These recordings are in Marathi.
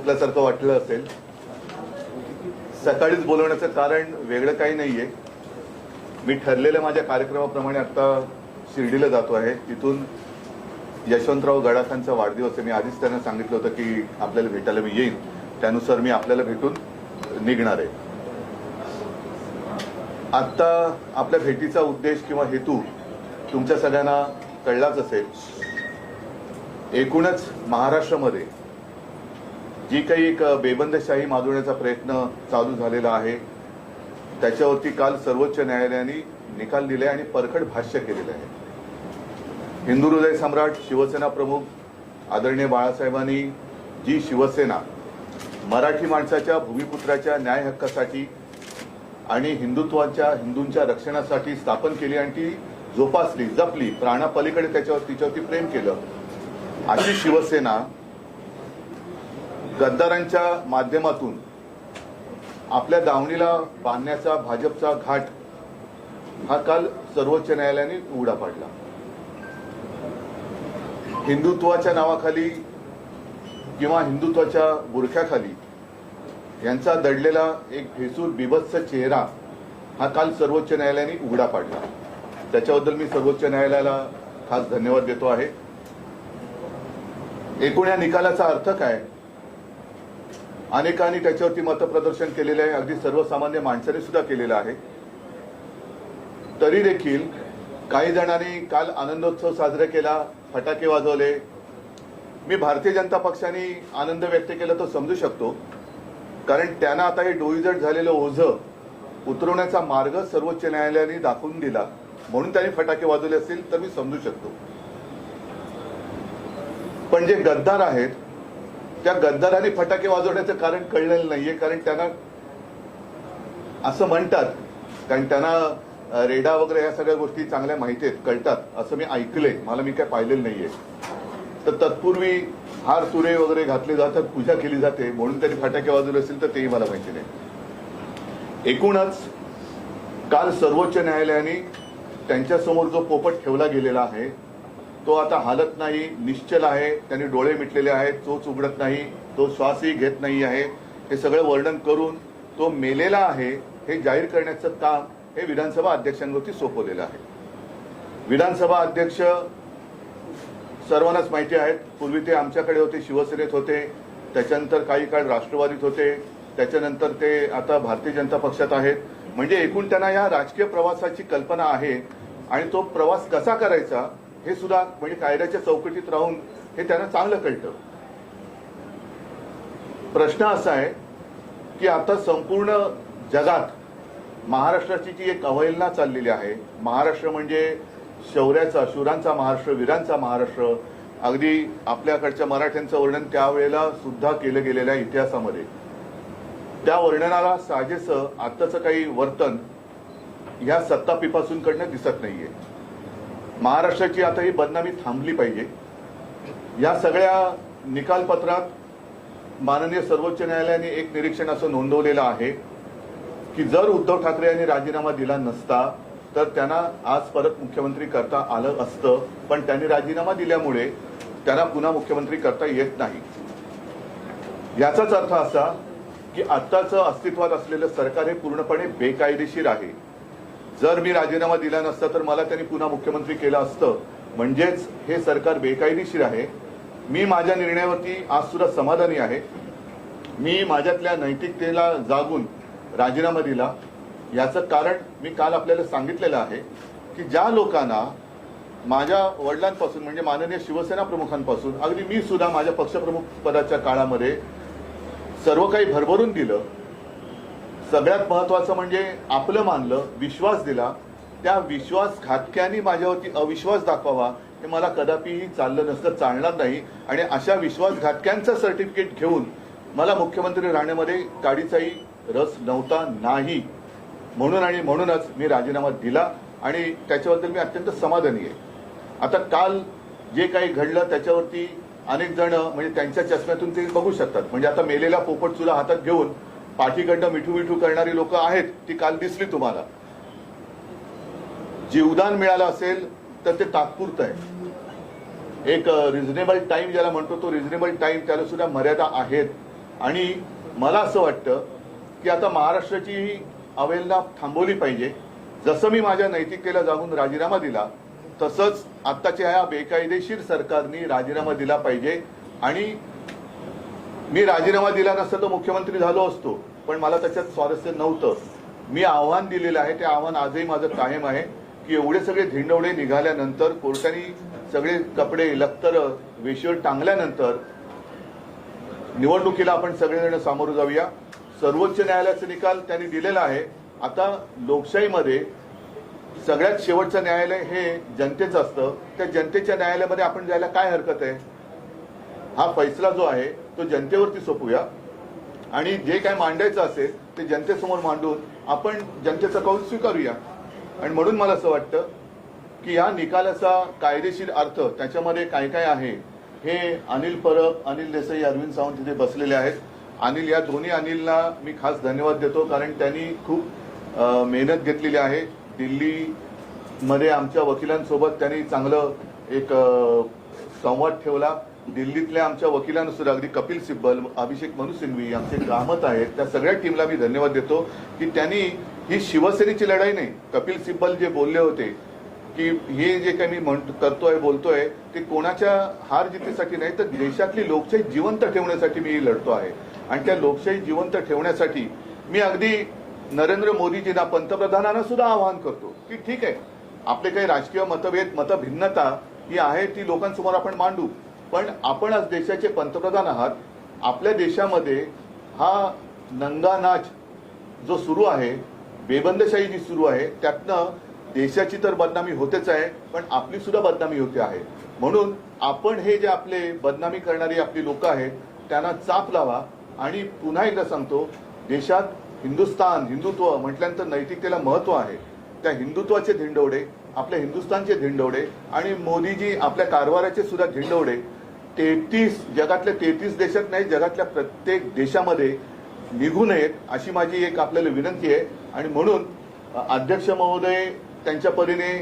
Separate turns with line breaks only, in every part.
चुकल्यासारखं वाटलं असेल. सकाळीच बोलवण्याचं कारण वेगळं काही नाहीये. मी ठरलेल्या माझ्या कार्यक्रमाप्रमाणे आता शिर्डीला जातो आहे. तिथून यशवंतराव गडाखांचा वाढदिवस आहे. मी आधीच त्यांना सांगितलं होतं की आपल्याला भेटायला मी येईन, त्यानुसार मी आपल्याला भेटून निघणार आहे. आता आपल्या भेटीचा उद्देश किंवा हेतू तुमच्या सगळ्यांना कळलाच असेल. एकूणच महाराष्ट्रामध्ये जी काही एक बेबंदशाही माजवण्याचा प्रयत्न चालू झालेला आहे त्याच्यावरती काल सर्वोच्च न्यायालयाने निकाल दिले आणि परखड भाष्य केलेलं आहे. हिंदू हृदय सम्राट शिवसेना प्रमुख आदरणीय बाळासाहेबांनी जी शिवसेना मराठी माणसाच्या भूमिपुत्राच्या न्याय हक्कासाठी आणि हिंदूंच्या रक्षणासाठी स्थापन केली आणि ती जोपासली, जपली, प्राणापलीकडे तिच्यावरती प्रेम केलं, अशी शिवसेना गद्दारांच्या माध्यमातून आपल्या दावणीला बांधण्याचा भाजपचा घाट हा काल सर्वोच्च न्यायालयाने उघडा पाडला. हिंदुत्वाच्या नावाखाली किंवा हिंदुत्वाच्या बुरख्याखाली यांचा दडलेला एक भेसूर बिभत्स चेहरा हा काल सर्वोच्च न्यायालयाने उघडा पाडला. त्याच्याबद्दल मी सर्वोच्च न्यायालयाला खास धन्यवाद देतो आहे. एकूण या निकालाचा अर्थ काय? अनेकांनी त्याच्यावरती मतप्रदर्शन केलेले आहे, अगदी सर्वसामान्य माणसाने सुद्धा केलेलं आहे. तरी देखील काही जणांनी काल आनंदोत्सव साजरा केला, फटाके वाजवले. मी भारतीय जनता पक्षाने आनंद व्यक्त केला तो समजू शकतो, कारण त्यांना आता हे डोईजड झालेलं ओझं उतरवण्याचा मार्ग सर्वोच्च न्यायालयाने दाखवून दिला म्हणून त्यांनी फटाके वाजवले असतील तर मी समजू शकतो. पण जे गद्दार आहेत त्या गद्दारांनी फटाके वाजवण्याचं कारण कळलेलं नाहीये. कारण त्यांना असं म्हणतात, कारण त्यांना रेडा वगैरे या सगळ्या गोष्टी चांगल्या माहिती आहेत, कळतात असं मी ऐकलंय, मी काय पाहिलेलं नाहीये. तर तत्पूर्वी हार तुरे वगैरे घातले जातात, पूजा केली जाते म्हणून त्यांनी फटाके वाजवले असेल तर तेही मला माहिती नाही. एकूणच काल सर्वोच्च न्यायालयाने त्यांच्यासमोर जो पोपट ठेवला गेलेला आहे तो आता हालत नाही, निश्चल आहे, त्यांनी डोळे मिटलेले आहेत, चोच उघडत नाही, तो श्वासही घेत नाही आहे, हे सगळं वर्णन करून तो मेलेला आहे हे जाहीर करण्याचं काम हे विधानसभा अध्यक्षांवरती सोपवलेलं आहे. विधानसभा अध्यक्ष सर्वांनाच माहिती आहेत. पूर्वी ते आमच्याकडे होते, शिवसेनेत होते, त्याच्यानंतर काही काळ राष्ट्रवादीत होते, त्याच्यानंतर ते आता भारतीय जनता पक्षात आहेत. म्हणजे एकूण त्यांना या राजकीय प्रवासाची कल्पना आहे आणि तो प्रवास कसा करायचा हे सुद्धा म्हणजे कायद्याच्या चौकटीत राहून हे त्यांना चांगलं कळतं. प्रश्न असा आहे की आता संपूर्ण जगात महाराष्ट्राची जी एक अवहेलना चाललेली आहे, महाराष्ट्र म्हणजे शौर्याचा, शूरांचा महाराष्ट्र, वीरांचा महाराष्ट्र, अगदी आपल्याकडच्या मराठ्यांचं वर्णन त्यावेळेला सुद्धा केलं गेलेलं आहे इतिहासामध्ये, त्या वर्णनाला साजेसं आत्ताचं काही वर्तन ह्या सत्ता पिपासूंकडनं दिसत नाहीये. महाराष्ट्राची आता ही बदनामी थांबली पाहिजे. या सगळ्या निकालपत्रात माननीय सर्वोच्च न्यायालयाने एक निरीक्षण असं नोंदवलेलं आहे की जर उद्धव ठाकरे यांनी राजीनामा दिला नसता तर त्यांना आज परत मुख्यमंत्री करता आलं असतं, पण त्यांनी राजीनामा दिल्यामुळे त्यांना पुन्हा मुख्यमंत्री करता येत नाही. याचाच अर्थ असा की आत्ताचं अस्तित्वात असलेलं सरकार हे पूर्णपणे बेकायदेशीर आहे. जर मी राजीनामा दिला नसता तर मला त्यांनी पुन्हा मुख्यमंत्री केलं असतं, म्हणजेच हे सरकार बेकायदेशीर आहे. मी माझ्या निर्णयावरती आज सुद्धा समाधानी आहे. मी माझ्यातल्या नैतिकतेला जागून राजीनामा दिला. याचं कारण मी काल आपल्याला सांगितलेलं आहे की ज्या लोकांना माझ्या वडिलांपासून म्हणजे माननीय शिवसेना प्रमुखांपासून अगदी मी सुद्धा माझ्या पक्षप्रमुख पदाच्या काळामध्ये सर्व काही भरभरून दिलं, सगळ्यात महत्वाचं म्हणजे आपलं मानलं, विश्वास दिला, त्या विश्वासघातक्यांनी माझ्यावरती अविश्वास दाखवावा हे मला कदापिही चाललं नसतं, चालणार नाही. आणि अशा विश्वासघातक्यांचं सर्टिफिकेट घेऊन मला मुख्यमंत्री राहण्यामध्ये काडीचाही रस नव्हता नाही. म्हणूनच मी राजीनामा दिला आणि त्याच्याबद्दल मी अत्यंत समाधानी आहे. आता काल जे काही घडलं त्याच्यावरती अनेक जण म्हणजे त्यांच्या चष्म्यातून ते बघू शकतात. म्हणजे आता मेलेला पोपट सुद्धा हातात घेऊन पाठीकडनं मिठू मिठू करणारी लोक आहेत, ती काल दिसली तुम्हाला. जीवदान मिळालं असेल तर ते तात्पुरतं आहे. एक रिझनेबल टाइम ज्याला म्हणतो तो रिझनेबल टाइम, त्याला सुद्धा मर्यादा आहेत. आणि मला असं वाटतं की आता महाराष्ट्राची अवहेलना थांबवली पाहिजे. जसं मी माझ्या नैतिकतेला जागून राजीनामा दिला तसंच आत्ताच्या ह्या बेकायदेशीर सरकारने राजीनामा दिला पाहिजे. आणि मी राजीनामा दिला नसता तर मुख्यमंत्री झालो असतो, पण मला त्याच्यात स्वारस्य नव्हतं. मी आव्हान दिलेलं आहे, ते आव्हान आजही माझं कायम आहे की एवढे सगळे धिंडवडे निघाल्यानंतर, कोर्टाने सगळे कपडे लक्तर वेशीवर टांगल्यानंतर निवडणुकीला आपण सगळेजण सामोरं जाऊया. सर्वोच्च न्यायालयाचा निकाल त्यांनी दिलेला आहे. आता लोकशाहीमध्ये सगळ्यात शेवटचं न्यायालय हे जनतेचं असतं. त्या जनतेच्या न्यायालयामध्ये आपण जायला काय हरकत आहे? हा फैसला जो आहे तो जनतेवरती सोपूया आणि जे काय मांडायचं असेल ते जनतेसमोर मांडून आपण जनतेचा कौल स्वीकारूया. आणि म्हणून मला असं वाटतं की या निकालाचा कायदेशीर अर्थ त्याच्यामध्ये काय काय आहे हे अनिल परब, अनिल देसाई, अरविंद सावंत तिथे बसलेले आहेत. अनिल, या दोन्ही अनिलला मी खास धन्यवाद देतो, कारण त्यांनी खूप मेहनत घेतलेली आहे. दिल्लीमध्ये आमच्या वकिलांसोबत त्यांनी चांगलं एक संवाद ठेवला. दिल्लीतल्या आमच्या वकिलांना सुद्धा, अगदी कपिल सिब्बल, अभिषेक मनु सिंघवी, आमचे ग्रामत आहेत, त्या सगळ्या टीमला मी धन्यवाद देतो की त्यांनी ही शिवसेनेची लढाई नाही. कपिल सिब्बल जे बोलले होते की हे जे काही मी बोलतोय ते कोणाच्या हार जितीसाठी नाही, तर देशातली लोकशाही जिवंत ठेवण्यासाठी मी लढतो आहे. आणि त्या लोकशाही जिवंत ठेवण्यासाठी मी अगदी नरेंद्र मोदीजींना, पंतप्रधानांना सुद्धा आवाहन करतो की ठीक आहे, आपले काही राजकीय मतभेद, मतभिन्नता ही आहे ती लोकांसमोर आपण मांडू, पण आपण आज देशाचे पंतप्रधान आहात. आपल्या देशामध्ये हा नंगा नाच जो सुरू आहे, बेबंदशाही जी सुरू आहे, त्यातनं देशाची तर बदनामी होतेच आहे, पण आपली सुद्धा बदनामी होते आहे. म्हणून आपण हे जे आपले बदनामी करणारी आपली लोक आहेत त्यांना चाप लावा. आणि पुन्हा एकदा सांगतो, देशात हिंदुस्थान, हिंदुत्व म्हटल्यानंतर नैतिकतेला महत्व आहे. त्या हिंदुत्वाचे धिंडवडे, आपल्या हिंदुस्थानचे धिंडवडे आणि मोदीजी आपल्या कारभाराचे सुद्धा धिंडवडे 33 जगातल्या 33 देशात नाही, जगातल्या प्रत्येक देशामध्ये निघू नयेत अशी माझी एक आपल्याला विनंती आहे. आणि म्हणून अध्यक्ष महोदय त्यांच्या परीने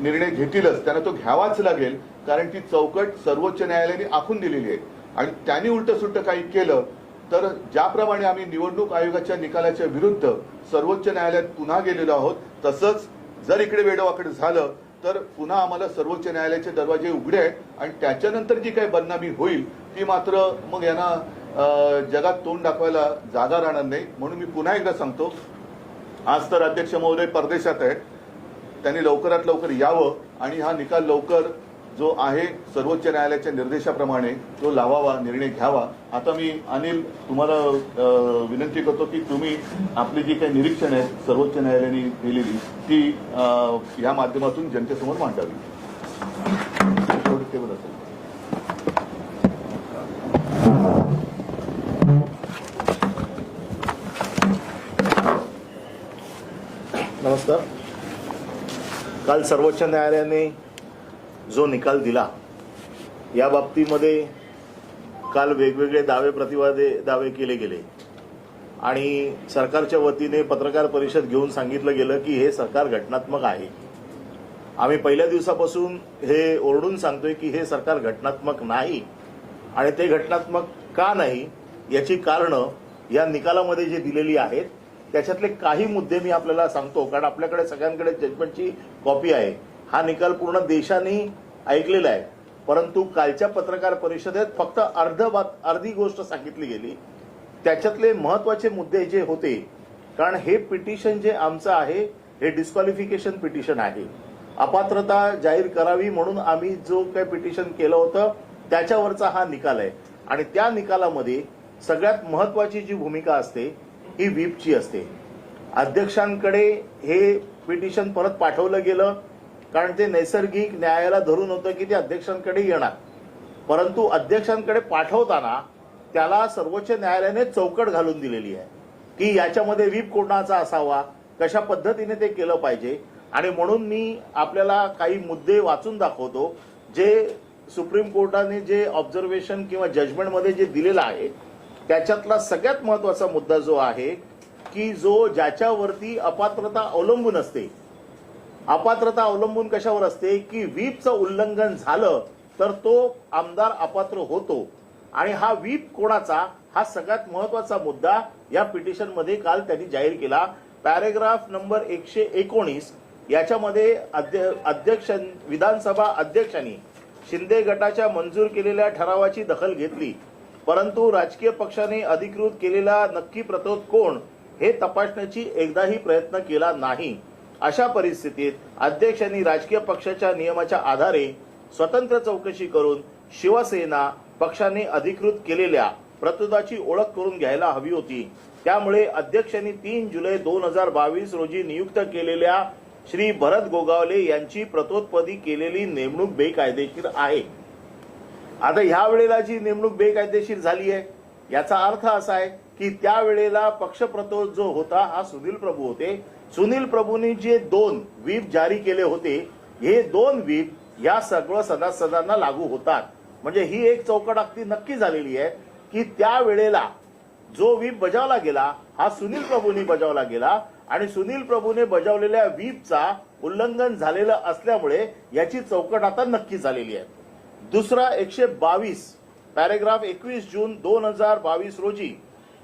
निर्णय घेतीलच, त्यांना तो घ्यावाच लागेल, कारण ती चौकट सर्वोच्च न्यायालयाने आखून दिलेली आहे. आणि त्यांनी उलट सुलट काही केलं तर ज्याप्रमाणे आम्ही निवडणूक आयोगाच्या निकालाच्या विरुद्ध सर्वोच्च न्यायालयात पुन्हा गेलेलो आहोत, तसंच जर इकडे वेडवाकड झालं तर पुन्हा आम्हाला सर्वोच्च न्यायालयाचे दरवाजे उघडे आहेत. आणि त्याच्यानंतर जी काही बदनामी होईल ती मात्र मग यांना जगात तोंड दाखवायला जागा राहणार नाही. म्हणून मी पुन्हा एकदा सांगतो, आज तर अध्यक्ष महोदय परदेशात आहेत, त्यांनी लवकरात लवकर यावं आणि हा निकाल लवकर जो आहे सर्वोच्च न्यायालयाच्या निर्देशाप्रमाणे तो लावावा, निर्णय घ्यावा. आता मी अनिल तुम्हाला विनंती करतो की तुम्ही आपली जी काही निरीक्षण आहे सर्वोच्च न्यायालयाने दिलेली ती या माध्यमातून जनतेसमोर मांडावी. टेबल असेल.
नमस्कार. काल सर्वोच्च न्यायालयाने जो निकाल दिला या बाबतीमध्ये काल वेगवेगळे दावे केले गेले आणि सरकारच्या वतीने पत्रकार परिषद घेऊन सांगितलं गेलं की हे सरकार घटनात्मक आहे. आम्ही पहिल्या दिवसापासून हे ओरडून सांगतोय की हे सरकार घटनात्मक नाही आणि ते घटनात्मक का नाही याची कारणं या निकालामध्ये जे दिलेली आहेत त्याच्यातले काही मुद्दे मी आपल्याला सांगतो, कारण आपल्याकडे सगळ्यांकडे जजमेंटची कॉपी आहे. हा निकाल पूर्ण देशाने ऐकलेला आहे, परंतु कालच्या पत्रकार परिषदेत फक्त अर्धी गोष्ट सांगितली गेली. त्याच्यातले महत्वाचे मुद्दे जे होते, कारण हे पिटिशन जे आमचं आहे हे डिस्क्वालिफिकेशन पिटिशन आहे. अपात्रता जाहीर करावी म्हणून आम्ही जो काही पिटिशन केलं होतं त्याच्यावरचा हा निकाल आहे. आणि त्या निकालामध्ये सगळ्यात महत्वाची जी भूमिका असते ही व्हीपची असते. अध्यक्षांकडे हे पिटिशन परत पाठवलं गेलं, कारण ते नैसर्गिक न्यायाला धरून होतं की ते अध्यक्षांकडे येणार, परंतु अध्यक्षांकडे पाठवताना त्याला सर्वोच्च न्यायालयाने चौकट घालून दिलेली आहे की याच्यामध्ये व्हीप कोणाचा असावा, कशा पद्धतीने ते केलं पाहिजे. आणि म्हणून मी आपल्याला काही मुद्दे वाचून दाखवतो जे सुप्रीम कोर्टाने जे ऑब्झर्वेशन किंवा जजमेंटमध्ये जे दिलेलं आहे. त्याच्यातला सगळ्यात महत्वाचा मुद्दा जो आहे की जो ज्याच्यावरती अपात्रता अवलंबून असते. अपात्रता अवलंबून कशावर असते की व्हीपचं उल्लंघन झालं तर तो आमदार अपात्र होतो. आणि हा व्हीप कोणाचा हा सगळ्यात महत्वाचा मुद्दा या पिटिशनमध्ये काल त्यांनी जाहीर केला. पॅरेग्राफ नंबर 119 याच्यामध्ये अध्यक्ष विधानसभा अध्यक्षांनी शिंदे गटाच्या मंजूर केलेल्या ठरावाची दखल घेतली, परंतु राजकीय पक्षाने अधिकृत केलेला नक्की प्रतोद कोण हे तपासण्याची एकदाही प्रयत्न केला नाही. अशा परिस्थितीत अध्यक्षांनी राजकीय पक्षाच्या नियमाच्या आधारे स्वतंत्र चौकशी करून शिवसेना पक्षाने अधिकृत केलेल्या प्रतोदाची ओळख करून घ्यायला हवी होती. त्यामुळे अध्यक्षांनी 3 जुलै 2022 रोजी नियुक्त केलेल्या श्री भरत गोगावले यांची प्रतोदपदी केलेली नेमणूक बेकायदेशीर आहे. आता ह्या वेळेला जी नेमणूक बेकायदेशीर झाली आहे याचा अर्थ असा आहे की त्यावेळेला पक्षप्रतोद जो होता हा सुनील प्रभू होते. सुनील प्रभूंनी जे 2 व्हीप जारी केले होते हे 2 व्हीप या सगळं सदस्यांना लागू होतात. म्हणजे ही एक चौकट अगदी नक्की झालेली आहे की त्यावेळेला जो व्हीप बजावला गेला हा सुनील प्रभूंनी बजावला गेला आणि सुनील प्रभूने बजावलेल्या व्हीपचा उल्लंघन झालेलं असल्यामुळे याची चौकट आता नक्की झालेली आहे. दुसरा 122 पॅरेग्राफ 21 जून 2022 रोजी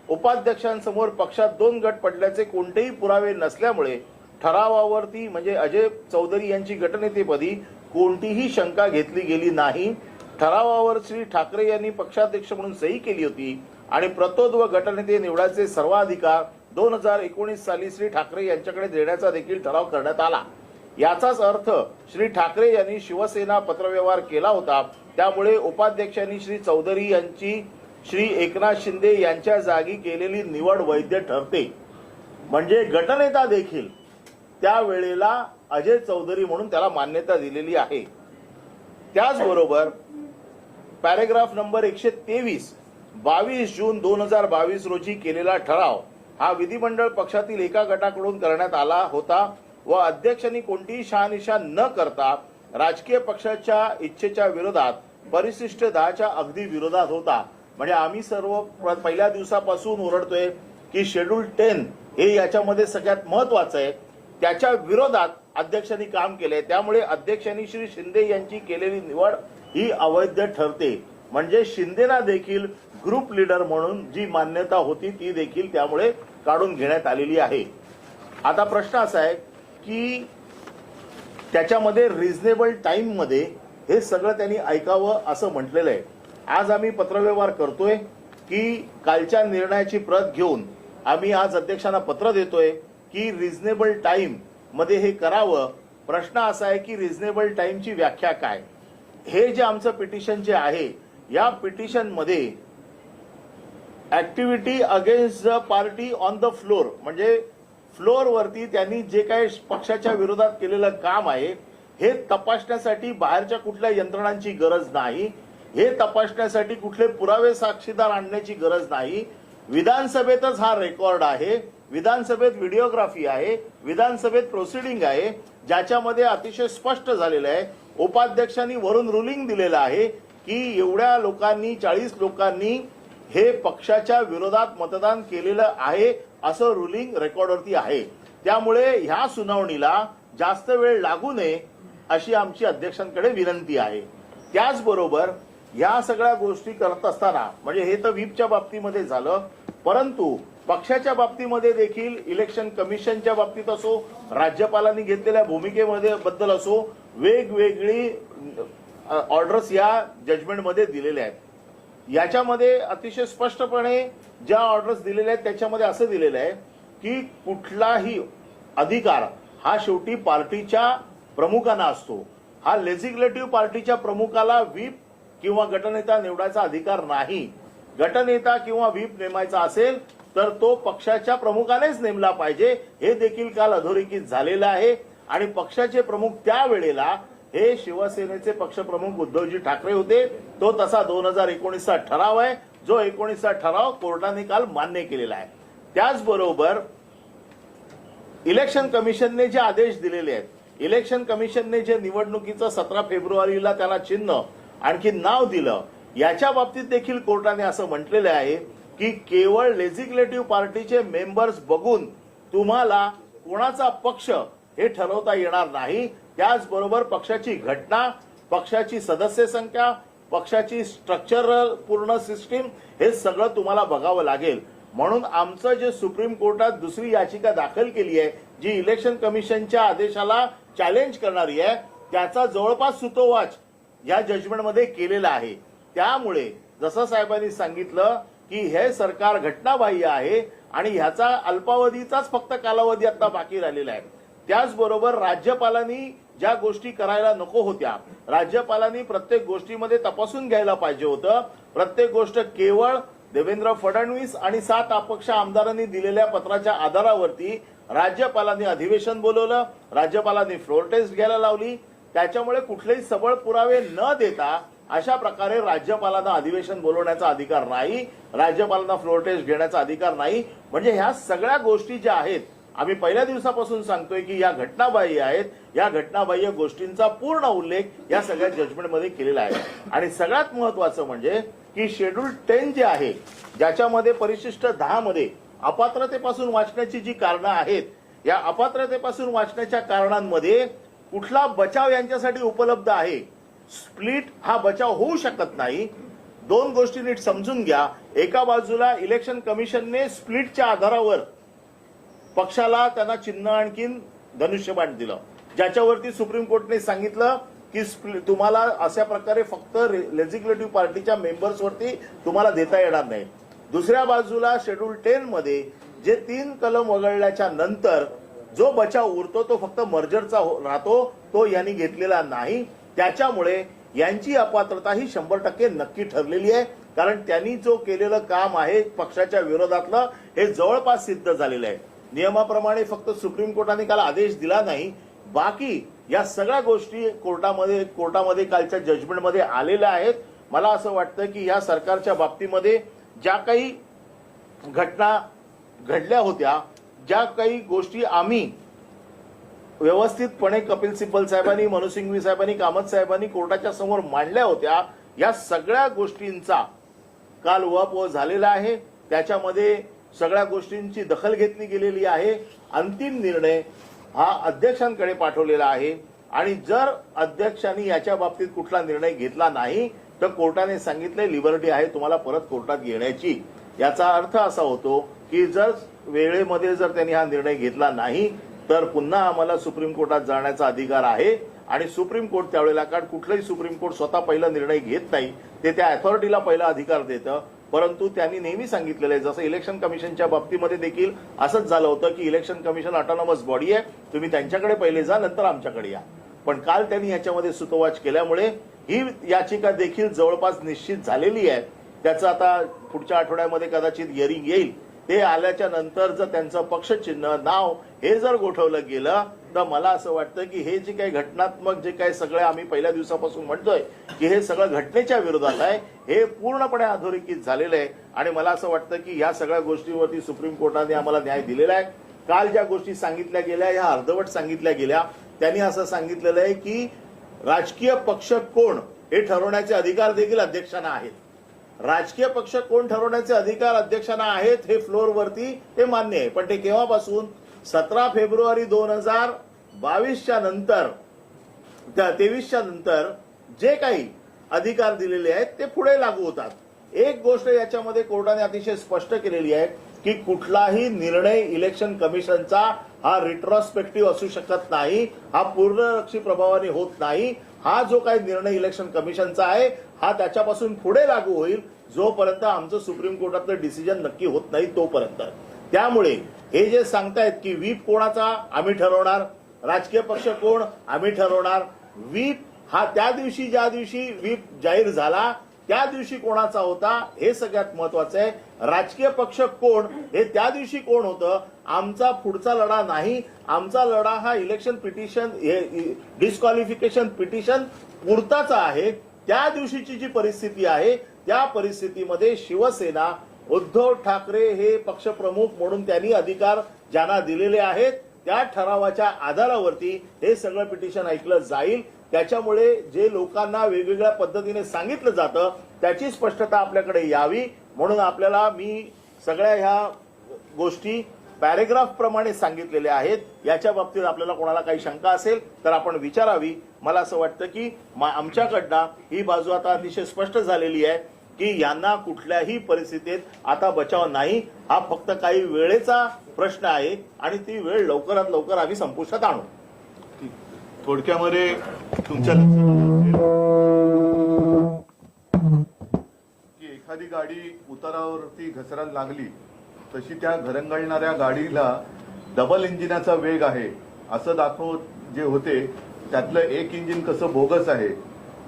उपाध्यक्षांसमोर पक्षात 2 गट पडल्याचे कोणतेही पुरावे नसल्यामुळे ठरावावरती म्हणजे अजय चौधरी यांची गटनेतेपदी कोणतीही शंका घेतली गेली नाही. ठरावावर श्री ठाकरे यांनी पक्षाध्यक्ष म्हणून सही केली होती आणि प्रतोद व गटनेते निवडायचे सर्वाधिकार 2019 साली श्री ठाकरे यांच्याकडे देण्याचा देखील ठराव करण्यात आला. याचाच अर्थ श्री ठाकरे यांनी शिवसेना पत्रव्यवहार केला होता. त्यामुळे उपाध्यक्षांनी श्री चौधरी यांची श्री एकनाथ शिंदे यांच्या जागी केलेली निवड वैध ठरते. म्हणजे गटनेता देखील त्यावेळेला अजय चौधरी म्हणून त्याला मान्यता दिलेली आहे. त्याचबरोबर पॅरेग्राफ नंबर 123 22 जून 2022 रोजी केलेला ठराव हा विधिमंडळ पक्षातील एका गटाकडून करण्यात आला होता व अध्यक्षांनी कोणतीही शहानिशा न करता राजकीय पक्षाच्या इच्छेच्या विरोधात परिशिष्ट 10च्या अगदी विरोधात होता. म्हणजे आम्ही सर्व पहिल्या दिवसापासून ओरडतोय की शेड्यूल 10 हे याच्यामध्ये सगळ्यात महत्वाचं आहे. त्याच्या विरोधात अध्यक्षांनी काम केले. त्यामुळे अध्यक्षांनी श्री शिंदे यांची केलेली निवड ही अवैध ठरते. म्हणजे शिंदेना देखील ग्रुप लीडर म्हणून जी मान्यता होती ती देखील त्यामुळे काढून घेण्यात आलेली आहे. आता प्रश्न असा आहे की त्याच्यामध्ये रिझनेबल टाइम मध्ये हे सगळं त्यांनी ऐकावं असं म्हटलेलं आहे. आज आम्ही पत्रव्यवहार करतोय की कालच्या निर्णयाची प्रत घेऊन आम्ही आज अध्यक्षांना पत्र देतोय की रिझनेबल टाइम मध्ये हे करावं. प्रश्न असा आहे की रिझनेबल टाइमची व्याख्या काय. हे जे आमचं पिटिशन जे आहे या पिटिशन मध्ये activity against the party on the floor म्हणजे फ्लोअरवरती त्यांनी जे काही पक्षाच्या विरोधात केलेलं काम आहे हे तपासण्यासाठी बाहेरच्या कुठल्या यंत्रणांची गरज नाही. हे तपासण्यासाठी कुठले पुरावे साक्षीदार आणण्याची गरज नाही. विधानसभेतच हा रेकॉर्ड आहे. विधानसभेत व्हिडिओग्राफी आहे. विधानसभेत प्रोसिडिंग आहे ज्याच्यामध्ये अतिशय स्पष्ट झालेलं आहे. उपाध्यक्षांनी वरून रुलिंग दिलेलं आहे की एवढ्या लोकांनी 40 लोकांनी हे पक्षाच्या विरोधात मतदान केलेलं आहे असं रुलिंग रेकॉर्डवरती आहे. त्यामुळे ह्या सुनावणीला जास्त वेळ लागू नये अशी आमची अध्यक्षांकडे विनंती आहे. त्याचबरोबर या सगळ्या गोष्टी करत असताना म्हणजे हे तर व्हीपच्या बाबतीमध्ये झालं, परंतु पक्षाच्या बाबतीमध्ये देखील इलेक्शन कमिशनच्या बाबतीत असो राज्यपालांनी घेतलेल्या भूमिकेमध्ये बद्दल असो वेगवेगळी ऑर्डर्स या जजमेंटमध्ये दिलेल्या आहेत. याच्यामध्ये अतिशय स्पष्टपणे ज्या ऑर्डर्स दिलेल्या आहेत त्याच्यामध्ये असं दिलेलं आहे की कुठलाही अधिकार हा शेवटी पार्टीच्या प्रमुखांना असतो. हा लेजिस्लेटिव्ह पार्टीच्या प्रमुखाला व्हीप किंवा गटनेता निवडायचा अधिकार नाही. गटनेता किंवा व्हीप नेमायचा असेल तर तो पक्षाच्या प्रमुखानेच नेमला पाहिजे. हे देखील काल अधोरेखित झालेलं आहे आणि पक्षाचे प्रमुख त्यावेळेला हे शिवसेनेचे पक्षप्रमुख उद्धवजी ठाकरे होते. तो तसा 2019चा ठराव आहे जो 19चा ठराव कोर्टाने काल मान्य केलेला आहे. त्याचबरोबर इलेक्शन कमिशनने जे आदेश दिलेले आहेत, इलेक्शन कमिशनने जे निवडणुकीचं 17 फेब्रुवारीला त्याला चिन्ह आणखी नाव दिलं याच्या बाबतीत देखील कोर्टाने असं म्हटलेलं आहे की केवळ लेजिस्लेटिव्ह पार्टीचे मेंबर्स बघून तुम्हाला कोणाचा पक्ष हे ठरवता येणार नाही. त्याचबरोबर पक्षाची घटना, पक्षाची सदस्य संख्या, पक्षाची स्ट्रक्चरल पूर्ण सिस्टीम हे सगळं तुम्हाला बघावं लागेल. म्हणून आमचं जे सुप्रीम कोर्टात दुसरी याचिका दाखल केली आहे जी इलेक्शन कमिशनच्या आदेशाला चॅलेंज करणारी आहे त्याचा जवळपास सुतोवाच या जजमेंटमध्ये केलेला आहे. त्यामुळे जसं साहेबांनी सांगितलं की हे सरकार घटनाबाह्य आहे आणि ह्याचा अल्पावधीचाच फक्त कालावधी आता बाकी राहिलेला आहे. त्याचबरोबर राज्यपालांनी ज्या गोष्टी करायला नको होत्या, राज्यपालांनी प्रत्येक गोष्टीमध्ये तपासून घ्यायला पाहिजे होतं. प्रत्येक गोष्ट केवळ देवेंद्र फडणवीस आणि 7 अपक्ष आमदारांनी दिलेल्या पत्राच्या आधारावरती राज्यपालांनी अधिवेशन बोलवलं, राज्यपालांनी फ्लोर टेस्ट घ्यायला लावली. त्याच्यामुळे कुठलेही सबळ पुरावे न देता अशा प्रकारे राज्यपालांना अधिवेशन बोलवण्याचा अधिकार नाही, राज्यपालांना फ्लोर टेस्ट घेण्याचा अधिकार नाही. म्हणजे ह्या सगळ्या गोष्टी ज्या आहेत आम्ही पहिल्या दिवसापासून सांगतोय की या घटनाबाह्य आहेत. या घटनाबाह्य गोष्टींचा पूर्ण उल्लेख या सगळ्या जजमेंटमध्ये केलेला आहे. आणि सगळ्यात महत्वाचं म्हणजे की शेड्यूल 10 जे आहे ज्याच्यामध्ये परिशिष्ट 10 मध्ये अपात्रतेपासून वाचण्याची जी कारणं आहेत, या अपात्रतेपासून वाचण्याच्या कारणांमध्ये कुठला बचाव यांच्यासाठी उपलब्ध आहे. स्प्लिट हा बचाव होऊ शकत नाही. दोन गोष्टी नीट समजून घ्या. एका बाजूला इलेक्शन कमिशनने स्प्लिटच्या आधारावर पक्षाला त्यांना चिन्ह आणखीन धनुष्यबाण दिलं, ज्याच्यावरती सुप्रीम कोर्टने सांगितलं की तुम्हाला अशा प्रकारे फक्त लेजिस्लेटिव्ह पार्टीच्या मेंबर्सवरती तुम्हाला देता येणार नाही. दुसऱ्या बाजूला शेड्यूल 10 मध्ये जे 3 कलम वगळल्याच्या नंतर जो बचाव उरतो तो फक्त मर्जरचा राहतो, तो यांनी घेतलेला नाही. त्याच्यामुळे यांची अपात्रता ही 100% नक्की ठरलेली आहे. कारण त्यांनी जो केलेलं काम आहे पक्षाच्या विरोधातलं हे जवळपास सिद्ध झालेलं आहे. नियमाप्रमाणे फक्त सुप्रीम कोर्टाने काल आदेश दिला नाही, बाकी या सगळ्या गोष्टी कोर्टामध्ये कालच्या जजमेंटमध्ये आलेल्या आहेत. मला असं वाटतं की या सरकारच्या बाबतीमध्ये ज्या काही घटना घडल्या होत्या, ज्या काही गोष्टी आम्ही व्यवस्थितपणे कपिल सिब्बल साहेबांनी, मनोज सिंघवी साहेबांनी, कामत साहेबांनी कोर्टाच्या समोर मांडल्या होत्या, या सगळ्या गोष्टींचा काल उहापोह झालेला आहे. त्याच्यामध्ये सगळ्या गोष्टींची दखल घेतली गेलेली आहे. अंतिम निर्णय हा अध्यक्षांकडे पाठवलेला आहे आणि जर अध्यक्षांनी याच्या बाबतीत कुठला निर्णय घेतला नाही तर कोर्टाने सांगितले लिबर्टी आहे तुम्हाला परत कोर्टात येण्याची. याचा अर्थ असा होतो की जर वेळेमध्ये जर त्यांनी हा निर्णय घेतला नाही तर पुन्हा आम्हाला सुप्रीम कोर्टात जाण्याचा अधिकार आहे. आणि सुप्रीम कोर्ट त्यावेळेला, कारण कुठलंही सुप्रीम कोर्ट स्वतः पहिला निर्णय घेत नाही, ते त्या अथॉरिटीला पहिला अधिकार देतं. परंतु त्यांनी नेहमी सांगितलेलं आहे, जसं इलेक्शन कमिशनच्या बाबतीमध्ये देखील असंच झालं होतं की इलेक्शन कमिशन ऑटोनॉमस बॉडी आहे, तुम्ही त्यांच्याकडे पहिले जा नंतर आमच्याकडे या. पण काल त्यांनी याच्यामध्ये सुतोवाच केल्यामुळे ही याचिका देखील जवळपास निश्चित झालेली आहे. त्याचं आता पुढच्या आठवड्यामध्ये कदाचित हिअरिंग येईल. ते आल्याच्या नंतर जर त्यांचं पक्षचिन्ह, नाव हे जर गोठवलं गेलं तर मला असं वाटतं की हे जे काही घटनात्मक जे काही सगळं आम्ही पहिल्या दिवसापासून म्हणतोय की हे सगळं घटनेच्या विरोधात आहे, हे पूर्णपणे अधोरेखित झालेलं आहे. आणि मला असं वाटतं की या सगळ्या गोष्टीवरती सुप्रीम कोर्टाने आम्हाला न्याय दिलेला आहे. काल ज्या गोष्टी सांगितल्या गेल्या ह्या अर्धवट सांगितल्या गेल्या. त्यांनी असं सांगितलेलं आहे की राजकीय पक्ष कोण हे ठरवण्याचे अधिकार देखील अध्यक्षांना आहेत. राजकीय पक्ष कोण ठरवण्याचे अधिकार अध्यक्षांना आहेत हे फ्लोअरवरती हे मान्य आहे. पण ते केव्हापासून? 17 फेब्रुवारी 2022च्या नंतर, 23च्या नंतर जे काही अधिकार दिलेले आहेत ते पुढे लागू होतात. एक गोष्ट याच्यामध्ये कोर्टाने अतिशय स्पष्ट केलेली आहे की कुठलाही निर्णय इलेक्शन कमिशनचा हा रिट्रोस्पेक्टिव्ह असू शकत नाही, हा पूर्णलक्षी प्रभावाने होत नाही. हा जो काही निर्णय इलेक्शन कमिशनचा आहे हा त्याच्यापासून पुढे लागू होईल जोपर्यंत आमचं सुप्रीम कोर्टातलं डिसिजन नक्की होत नाही तोपर्यंत. त्यामुळे हे जे सांगतायत की व्हीप कोणाचा आम्ही ठरवणार, राजकीय पक्ष कोण आम्ही ठरवणार, व्हीप हा त्या दिवशी ज्या दिवशी व्हीप जाहीर झाला त्या दिवशी कोणाचा होता हे सगळ्यात महत्वाचं आहे. राजकीय पक्ष कोण हे त्या दिवशी कोण होतं, आमचा पुढचा लढा नाही. आमचा लढा हा इलेक्शन पिटिशन, डिस्क्वालिफिकेशन पिटिशन पुरताचा आहे. त्या दिवशीची जी परिस्थिती आहे त्या परिस्थितीमध्ये शिवसेना, उद्धव ठाकरे हे पक्षप्रमुख म्हणून त्यांनी अधिकार ज्यांना दिलेले आहेत त्या ठरावाच्या आधारावरती हे सगळं पिटिशन ऐकलं जाईल. त्याच्यामुळे जे लोकांना वेगवेगळ्या पद्धतीने सांगितलं जातं त्याची स्पष्टता आपल्याकडे यावी म्हणून आपल्याला मी सगळ्या ह्या गोष्टी पॅरेग्राफ प्रमाणे सांगितलेले आहेत. याच्या बाबतीत आपल्याला कोणाला काही शंका असेल तर आपण विचारावी. मला असं वाटतं की आमच्याकडनं ही बाजू आता अतिशय स्पष्ट झालेली आहे की यांना कुठल्याही परिस्थितीत आता बचाव नाही. हा फक्त काही वेळेचा प्रश्न आहे आणि ती वेळ लवकरात लवकर आम्ही संपुष्टात आणू.
थोडक्यामध्ये तुमच्या लक्षात की एखादी गाडी उतारावरती घसरायला लागली तशी त्या घरंगळणाऱ्या गाडीला डबल इंजिनाचा वेग आहे असं दाखवत जे होते त्यातलं एक इंजिन कसं बोगस आहे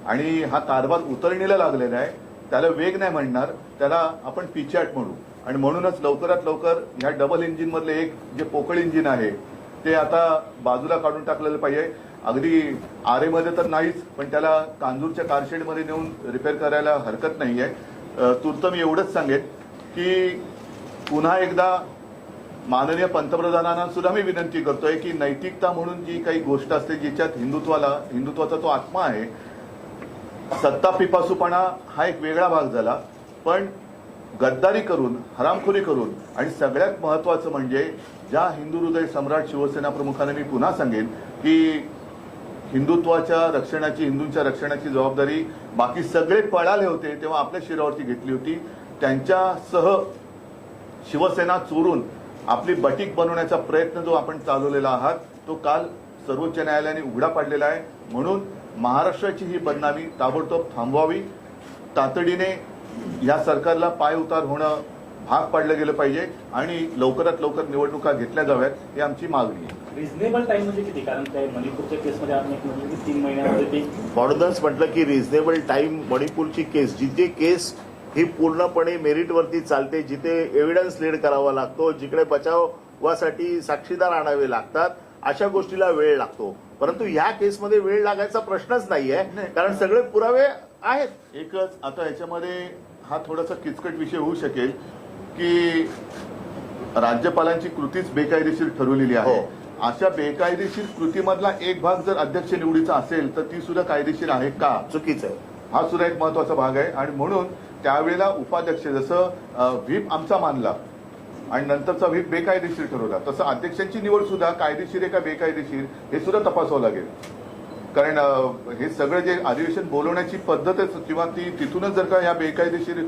आणि हा कारभार उतरणीला लागलेला आहे. त्याला वेग नाही म्हणणार, त्याला आपण पिचॅट म्हणू. आणि म्हणूनच लवकरात लवकर ह्या डबल इंजिन मधले एक जे पोकळ इंजिन आहे ते आता बाजूला काढून टाकलेलं पाहिजे. अगदी आरेमध्ये तर नाहीच, पण त्याला कांजूरच्या कारशेडमध्ये नेऊन रिपेअर करायला हरकत नाहीये. तूर्त मी एवढंच सांगेन की पुन्हा एकदा माननीय पंतप्रधानांना सुद्धा मी विनंती करतोय की नैतिकता म्हणून जी काही गोष्ट असते जिच्यात हिंदुत्वाचा तो आत्मा आहे, सत्ता पिपासूपणा हा एक वेगळा भाग झाला, पण गद्दारी करून, हरामखोरी करून आणि सगळ्यात महत्वाचं म्हणजे ज्या हिंदू हृदय सम्राट शिवसेना प्रमुखांना मी पुन्हा सांगेन की हिंदुत्वाच्या रक्षणाची, हिंदूंच्या रक्षणाची जबाबदारी बाकी सगळे पळाले होते तेव्हा आपल्या शिरावरती घेतली होती. त्यांच्यासह शिवसेना चोरून आपली बटीक बनवण्याचा प्रयत्न जो आपण चालवलेला आहात तो काल सर्वोच्च न्यायालयाने उघडा पाडलेला आहे. म्हणून महाराष्ट्राची ही बदनामी ताबडतोब थांबवावी. तातडीने या सरकारला पाय उतार होणं भाग पाडलं गेलं पाहिजे आणि लवकरात लवकर निवडणुका घेतल्या जाव्यात ही आमची मागणी आहे.
रिझनेबल टाइम म्हणजे किती? कारण त्या मणिपूरच्या केसमध्ये आपण एक म्हणजे की 3 महिन्यामध्ये ते
म्हणूनच म्हटलं की रिझनेबल टाइम. मणिपूरची केस, जिथे केस ही पूर्णपणे मेरिटवरती चालते, जिथे एव्हिडन्स लीड करावा लागतो, जिकडे बचावासाठी साक्षीदार आणावे लागतात, अशा गोष्टीला वेळ लागतो. परंतु ह्या केसमध्ये वेळ लागायचा प्रश्नच नाहीये, कारण सगळे पुरावे आहेत.
एकच आता याच्यामध्ये हा थोडासा किचकट विषय होऊ शकेल की राज्यपालांची कृतीच बेकायदेशीर ठरवलेली आहे.
हो.
अशा बेकायदेशीर कृतीमधला एक भाग जर अध्यक्ष निवडीचा असेल तर ती सुद्धा कायदेशीर आहे का?
चुकीचं आहे.
हा सुद्धा एक महत्वाचा भाग आहे. आणि म्हणून त्यावेळेला उपाध्यक्ष जसं व्हीप आमचा मानला आणि नंतरचा व्हीप बेकायदेशीर ठरवला, तसं अध्यक्षांची निवड सुद्धा कायदेशीर आहे का बेकायदेशीर हे सुद्धा तपासावं लागेल. कारण हे सगळं जे अधिवेशन बोलवण्याची पद्धत आहे किंवा ती तिथूनच जर का या बेकायदेशीर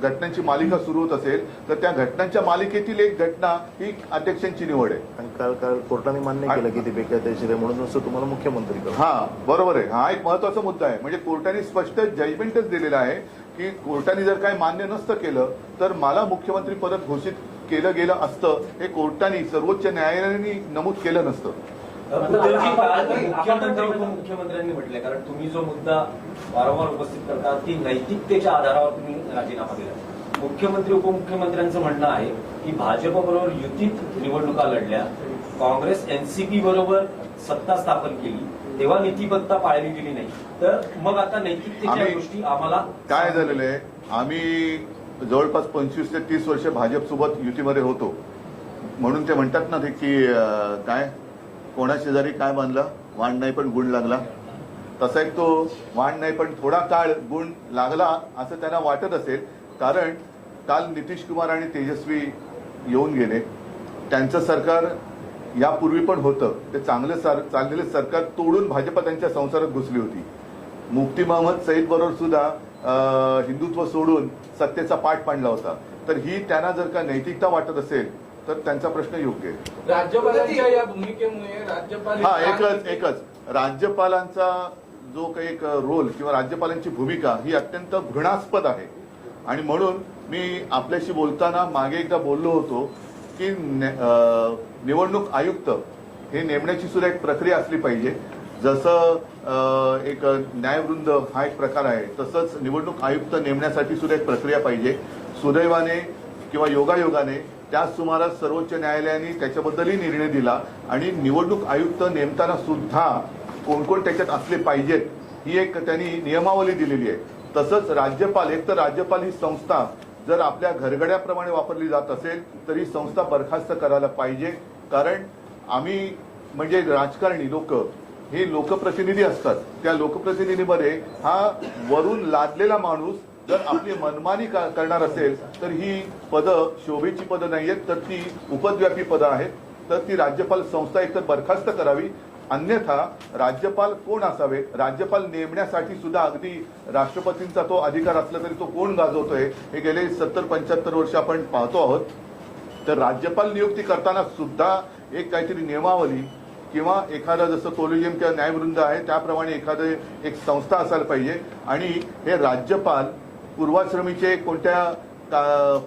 घटनांची मालिका सुरू होत असेल तर त्या घटनांच्या मालिकेतील एक घटना ही अध्यक्षांची निवड आहे.
आणि काल कोर्टाने मान्य केलं की ती बेकायदेशीर आहे, म्हणून असं तुम्हाला मुख्यमंत्री करा.
हा बरोबर आहे. हा एक महत्वाचा मुद्दा आहे. म्हणजे कोर्टाने स्पष्ट जजमेंटच दिलेलं आहे की कोर्टाने जर काही मान्य नसतं केलं तर मला मुख्यमंत्री पद घोषित केलं गेलं असतं. हे कोर्टाने, सर्वोच्च न्यायालयाने नमूद केलं नसतं.
मुख्यमंत्री उपमुख्यमंत्र्यांनी म्हटलंय, कारण तुम्ही जो मुद्दा वारंवार उपस्थित करता की नैतिकतेच्या आधारावर तुम्ही राजीनामा दिला. मुख्यमंत्री उपमुख्यमंत्र्यांचं म्हणणं आहे की भाजप बरोबर युतीत निवडणुका लढल्या, काँग्रेस एनसीपी बरोबर सत्ता स्थापन केली, तेव्हा नीतिबद्धता पाळली गेली नाही, तर मग आता नैतिकतेच्या गोष्टी आम्हाला
काय झालेलं आहे, आम्ही जवळपास 25 ते 30 वर्ष भाजपसोबत युतीमध्ये होतो. म्हणून ते म्हणतात ना ते की काय कोणा शेजारी काय बांधला, वाण नाही पण गुण लागला. तसा एक तो वाण नाही पण थोडा काळ गुण लागला असं त्यांना वाटत असेल. कारण काल नितीश कुमार आणि तेजस्वी येऊन गेले. त्यांचं सरकार यापूर्वी पण होतं, ते चाललेलं सरकार तोडून भाजप त्यांच्या संसारात घुसली होती. मुफ्ती मोहम्मद सईद बरोबर सुद्धा हिंदुत्व सोडून सत्तेचा पाठ पाडला होता. तर ही त्यांना जर का नैतिकता वाटत असेल तर त्यांचा प्रश्न योग्य आहे.
राज्यपालांच्या या भूमिकेमुळे राज्यपाल
एकच राज्यपालांचा जो काही एक रोल किंवा राज्यपालांची भूमिका ही अत्यंत घृणास्पद आहे. आणि म्हणून मी आपल्याशी बोलताना मागे एकदा बोललो होतो की निवडणूक आयुक्त हे नेमण्याची सुद्धा एक प्रक्रिया असली पाहिजे. जसं एक न्यायवृंद हा एक प्रकार आहे, तसंच निवडणूक आयुक्त नेमण्यासाठी सुद्धा एक प्रक्रिया पाहिजे. सुदैवाने किंवा योगायोगाने त्याच सुमारास सर्वोच्च न्यायालयाने त्याच्याबद्दलही निर्णय दिला आणि निवडणूक आयुक्त नेमताना सुद्धा कोण कोण त्याच्यात असले पाहिजेत ही एक त्यांनी नियमावली दिलेली आहे. तसंच राज्यपाल, एक तर राज्यपाल ही संस्था जर आपल्या घरगड्याप्रमाणे वापरली जात असेल तर ही संस्था बरखास्त करायला पाहिजे. कारण आम्ही म्हणजे राजकारणी लोक हे लोकप्रतिनिधी असतात. त्या लोकप्रतिनिधीमध्ये हा वरून लादलेला माणूस जर आपली मनमानी करणार असेल तर ही पदं शोभेची पदं नाहीयेत, तर ती उपद्व्यापी पदं आहेत. तर ती राज्यपाल संस्था एकतर बरखास्त करावी, अन्यथा राज्यपाल कोण असावे, राज्यपाल नेमण्यासाठी सुद्धा अगदी राष्ट्रपतींचा तो अधिकार असला तरी तो कोण गाजवतोय हे गेले 70-75 वर्ष आपण पाहतो आहोत. तर राज्यपाल नियुक्ती करताना सुद्धा एक काहीतरी नियमावली किंवा एखादा जसं कोलिजियम किंवा न्यायवृंद आहे त्याप्रमाणे एक संस्था असायला पाहिजे. आणि हे राज्यपाल पूर्वाश्रमीचे कोणत्या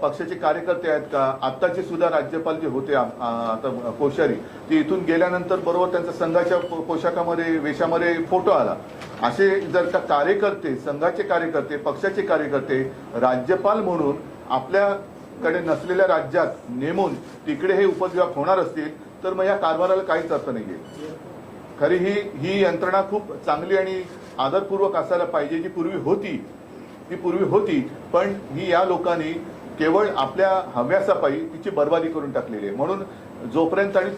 पक्षाचे कार्यकर्ते आहेत का? आत्ताचे सुद्धा राज्यपाल जे होते आता कोश्यारी, ते इथून गेल्यानंतर बरोबर त्यांचा संघाच्या पोशाखामध्ये वेशामध्ये फोटो आला. असे जर का कार्यकर्ते, संघाचे कार्यकर्ते, पक्षाचे कार्यकर्ते राज्यपाल म्हणून आपल्याकडे नसलेल्या राज्यात नेमून तिकडे हे उपद्व्याप होणार असतील तर मग या कारभाराला काहीच अर्थ नाहीये. खरी ही यंत्रणा खूप चांगली आणि आदरपूर्वक असायला पाहिजे. जी पूर्वी होती पण ही या लोकांनी केवळ आपल्या हव्यासापायी तिची बर्बादी करून टाकलेली आहे. म्हणून जोपर्यंत आणि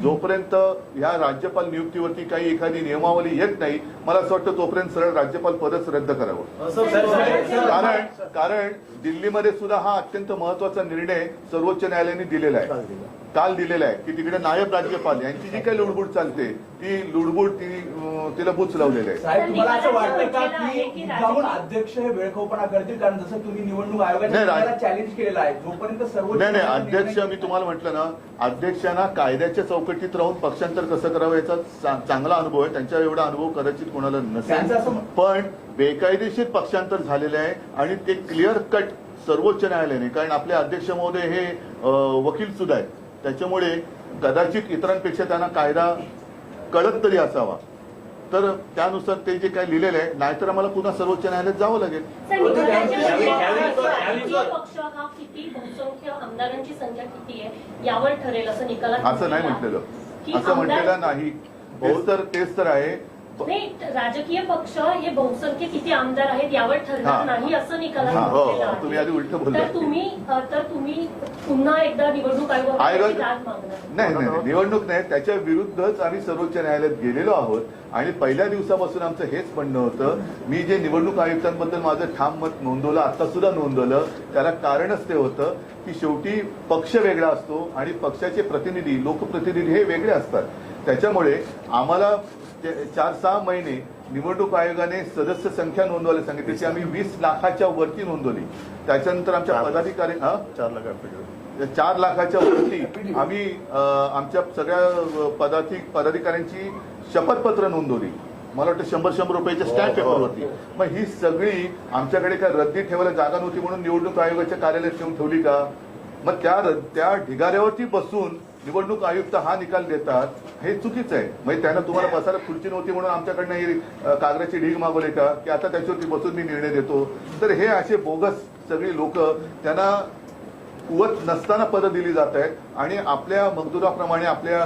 जोपर्यंत या राज्यपाल नियुक्तीवरती काही एखादी नियमावली येत नाही, मला असं वाटतं तोपर्यंत सरळ राज्यपाल पदच रद्द करावं. कारण दिल्लीमध्ये सुद्धा हा अत्यंत महत्वाचा निर्णय सर्वोच्च न्यायालयाने दिलेला आहे, काल दिलेला आहे, की तिकडे नायब राज्यपाल यांची जी काही लुडबुड चालते ती लुडबुड तिला बुच लावलेली आहे.
साहेब, तुम्हाला असं वाटतं का की जाऊन अध्यक्ष हे वेळखोपणा करतील? कारण जसं तुम्ही निवडणूक आयोगाच्या चॅलेंज केलेलं आहे, जोपर्यंत सर्व
नाही अध्यक्ष, मी तुम्हाला म्हटलं ना, अध्यक्षांना कायद्याच्या चौकटीत राहून पक्षांतर कसं करावं याचा चांगला अनुभव आहे. त्यांच्या एवढा अनुभव कदाचित कोणाला नसेल, पण बेकायदेशीर पक्षांतर झालेलं आहे आणि ते क्लिअर कट सर्वोच्च न्यायालयाने, कारण आपले अध्यक्ष महोदय हे वकील सुद्धा आहेत, त्याच्यामुळे कदाचित इतरांपेक्षा त्यांना कायदा कळत तरी असावा. तर त्यानुसार ते जे काय लिहिलेलं आहे, नाहीतर आम्हाला पुन्हा सर्वोच्च न्यायालयात जावं लागेल.
पक्ष हा किती बहुसंख्य आमदारांची संख्या किती आहे यावर ठरेल असं निकालात
असं नाही म्हटलेलं, असं म्हटलेलं नाही. तेच तर आहे.
नाही, राजकीय पक्ष हे बहुसंख्य किती आमदार आहेत यावर ठरणार नाही असं निकालात म्हटलेलं आहे.
तुम्ही आधी उलट बोलला.
तर तुम्ही पुन्हा एकदा निवडणूक आयोगाची दाद मागणार?
नाही, निवडणूक नाही, त्याच्या विरुद्धच आम्ही सर्वोच्च न्यायालयात गेलेलो आहोत. आणि पहिल्या दिवसापासून आमचं हेच म्हणणं होतं, मी जे निवडणूक आयुक्तांबद्दल माझं ठाम मत नोंदवलं, आता सुद्धा नोंदवलं, त्याला कारणच ते होतं की शेवटी पक्ष वेगळा असतो आणि पक्षाचे प्रतिनिधी, लोकप्रतिनिधी हे वेगळे असतात. त्याच्यामुळे आम्हाला 4-6 महिने निवडणूक आयोगाने सदस्य संख्या नोंदवायला सांगितली, ती आम्ही 20 लाखाच्या वरती नोंदवली. त्याच्यानंतर आमच्या पदाधिकारी 4 लाखाच्या वरती आम्ही आमच्या सगळ्या पदाधिकाऱ्यांची शपथपत्र नोंदवली. मला वाटतं 100 रुपयाच्या स्टॅम्प पेपरवरती. मग ही सगळी आमच्याकडे काय रद्दी ठेवायला जागा नव्हती म्हणून निवडणूक आयोगाच्या कार्यालयात ठेवून ठेवली का? मग त्या ढिगाऱ्यावरती बसून निवडणूक आयुक्त हा निकाल देतात, हे चुकीचं आहे. म्हणजे त्यांना तुम्हाला बसायला खुर्ची नव्हती म्हणून आमच्याकडनं ही कागदाची ढीग मागवली का, की आता त्याच्यावरती बसून मी निर्णय देतो? तर हे असे बोगस सगळी लोक, त्यांना कुवत नसताना पदं दिली जात आहेत आणि आपल्या मजदुराप्रमाणे, आपल्या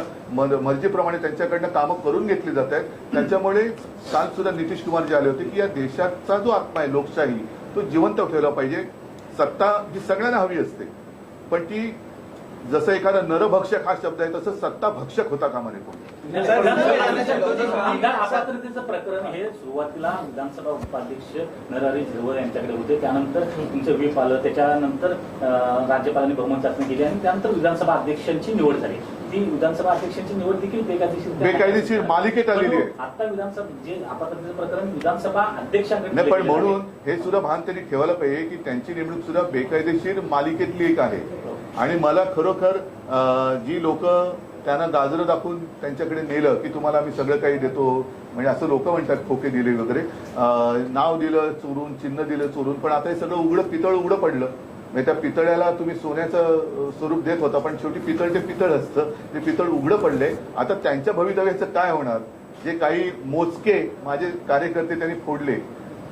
मर्जीप्रमाणे त्यांच्याकडनं कामं करून घेतली जात आहेत. त्याच्यामुळे काल सुद्धा नितीश कुमार जे आले होते की या देशाचा जो आत्मा आहे लोकशाही, तो जिवंत ठेवला पाहिजे. सत्ता ही सगळ्यांना हवी असते, पण ती जसं एखादा नरभक्षक हा शब्द आहे तसं सत्ता भक्षक होता कामा नये.
आमदार अपात्रतेचं प्रकरण हे सुरुवातीला विधानसभा उपाध्यक्ष नरहरी झिरवळ यांच्याकडे होते, त्यानंतर तुमचं व्हीप आलं, त्याच्यानंतर राज्यपालांनी बहुमत चाचणी केली आणि त्यानंतर विधानसभा अध्यक्षांची निवड झाली. ती विधानसभा अध्यक्षांची निवड देखील
बेकायदेशीर मालिकेत आलेली आहे.
आता विधानसभा जे अपात्रतेचं प्रकरण विधानसभा अध्यक्षांकडे
नाही, पण म्हणून हे सुद्धा भान त्यांनी ठेवायला पाहिजे की त्यांची नेमणूक सुद्धा बेकायदेशीर मालिकेतली एक आहे. आणि मला खरोखर जी लोक त्यांना गाजरं दाखवून त्यांच्याकडे नेलं की तुम्हाला आम्ही सगळं काही देतो, म्हणजे असं लोक म्हणतात, खोके दिले वगैरे, नाव दिलं चोरून, चिन्ह दिलं चोरून, पण आता हे सगळं पितळ उघडं पडलं. म्हणजे त्या पितळ्याला तुम्ही सोन्याचं स्वरूप देत होता, पण शेवटी पितळ ते पितळ असतं, ते पितळ उघडं पडले. आता त्यांच्या भवितव्याचं काय होणार? जे काही मोजके माझे कार्यकर्ते त्यांनी फोडले,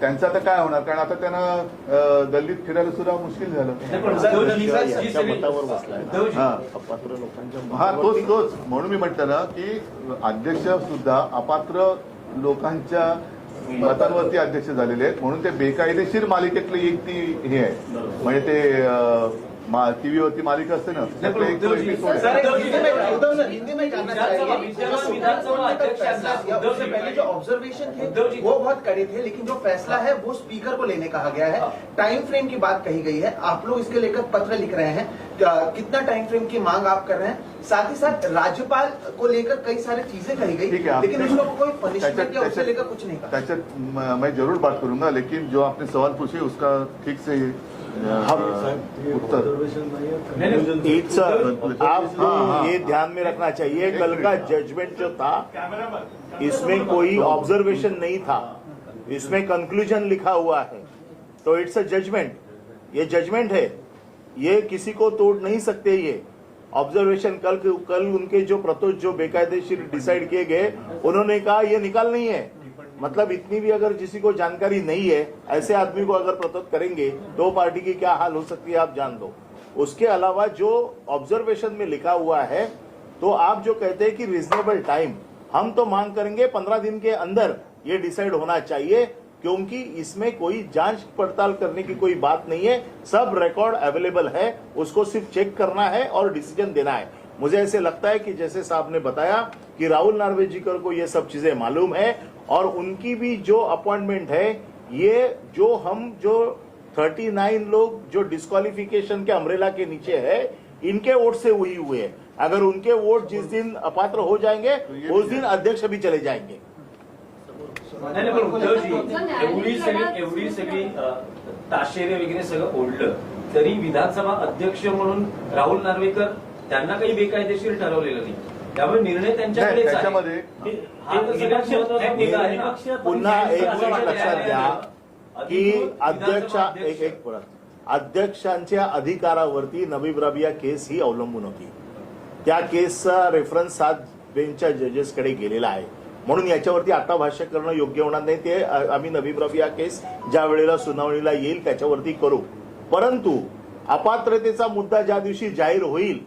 त्यांचं आता काय होणार? कारण आता त्यांना गल्लीत फिरायला सुद्धा मुश्किल झालं. हा, तोच म्हणून मी म्हटलं ना की अध्यक्ष सुद्धा अपात्र लोकांच्या मतांवरती अध्यक्ष झालेले आहेत, म्हणून ते बेकायदेशीर मालिकेतली एक ती हे आहे. म्हणजे ते टीव्हीवरती मालिका असते ना त्यातला एक तो episode आहे.
सर, उद्धव सर, हिंदी में जानना चाहिए
विधानसभा अध्यक्ष
उद्धव से पहले जो ऑब्जर्वेशन थे वो बहुत कड़े थे, लेकिन जो फैसला है वो स्पीकर को लेने कहा गया है। टाइम फ्रेम की बात कही गई है, आप लोग इसके लेकर पत्र लिख रहे हैं, कितना टाइम फ्रेम की मांग आप कर रहे हैं? साथ ही साथ राज्यपाल को लेकर कई सारी चीजें कही गई,
ठीक है,
लेकिन उसको कोई पनिशमेंट या उससे
त्याच्यात-
लेकर कुछ नहीं कहा।
त्याच्यात मैं जरूर बात करूंगा, लेकिन जो आपने सवाल पूछे उसका ठीक से उत्तर
इट्स आपको ये ध्यान में रखना चाहिए, कल का जजमेंट जो था इसमें कोई ऑब्जर्वेशन नहीं था, इसमें कंक्लूजन लिखा हुआ है, तो इट्स अ जजमेंट, ये जजमेंट है, ये किसी को तोड़ नहीं सकते। ये ऑब्जर्वेशन कल उनके जो प्रतोष जो बेकायदेशीर डिसाइड किए गए, उन्होंने कहा ये निकाल नहीं है, मतलब इतनी भी अगर किसी को जानकारी नहीं है, ऐसे आदमी को अगर प्रस्तुत करेंगे तो पार्टी की क्या हाल हो सकती है आप जान दो। उसके अलावा जो ऑब्जर्वेशन में लिखा हुआ है, तो आप जो कहते हैं कि रीजनेबल टाइम, हम तो मांग करेंगे 15 दिन के अंदर ये डिसाइड होना चाहिए, क्योंकि इसमें कोई जांच पड़ताल करने की कोई बात नहीं है, सब रिकॉर्ड अवेलेबल है, उसको सिर्फ चेक करना है और डिसीजन देना है। मुझे ऐसे लगता है कि जैसे साहब ने बताया कि राहुल नार्वेजीकर को ये सब चीजें मालूम है, और उनकी भी जो अपॉइंटमेंट है, ये जो 39 लोग जो डिस्क्वालिफिकेशन के अम्ब्रेला के नीचे है, इनके वोट से हुई हुए है। अगर उनके वोट जिस दिन अपात्र हो जाएंगे उस दिन अध्यक्ष भी चले जाएंगे।
नाही, पण उद्धवजी एवढी सगळी ताशेरे वगैरे सगळं ओढलं तरी विधानसभा अध्यक्ष म्हणून राहुल नार्वेकर त्यांना काही बेकायदेशीर ठरवलेलं नाही, त्यामुळे निर्णय त्यांच्याकडेच आहे.
त्याच्यामध्ये
हा तर सगळ्यात महत्त्वाचा मुद्दा आहे ना.
पुन्हा एक गोष्ट लक्षात घ्या की अध्यक्षांच्या अधिकारावरती नवीब राबिया केस ही अवलंबून होती, त्या केसचा रेफरन्स 7 बेंचच्या जजेसकडे गेलेला आहे, म्हणून याच्यावरती आता भाष्य करणं योग्य होणार नाही। ते आम्ही नवीब राबिया केस ज्या वेळेला सुनावणीला येईल त्याच्यावरती करू, परंतु अपात्रतेचा मुद्दा ज्या दिवशी जाहीर होईल